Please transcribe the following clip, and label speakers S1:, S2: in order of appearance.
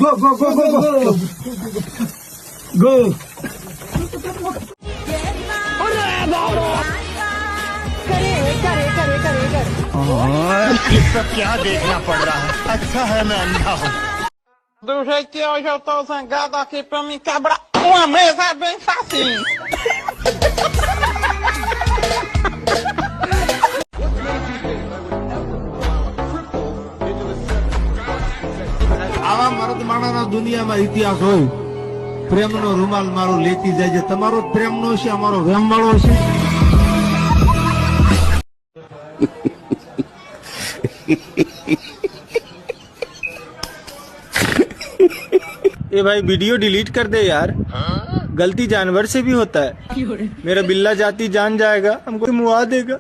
S1: गो गो गो गो गो गो
S2: ये सब क्या देखना पड़ रहा है। अच्छा है मैं अंधा हूँ।
S3: Do jeito que hoje eu tô zangado aqui pra me quebrar uma mesa é bem facinho.
S1: આવા મરદ માણાના દુનિયામાં ઇતિહાસ હોય પ્રેમનો રૂમાલ મારો લેતી જાય છે તમારો પ્રેમનો છે અમારો વેમ વાળો છે
S4: ए भाई वीडियो डिलीट कर दे यार। गलती जानवर से भी होता है। मेरा बिल्ला जाती जान जाएगा, हमको मुआ देगा।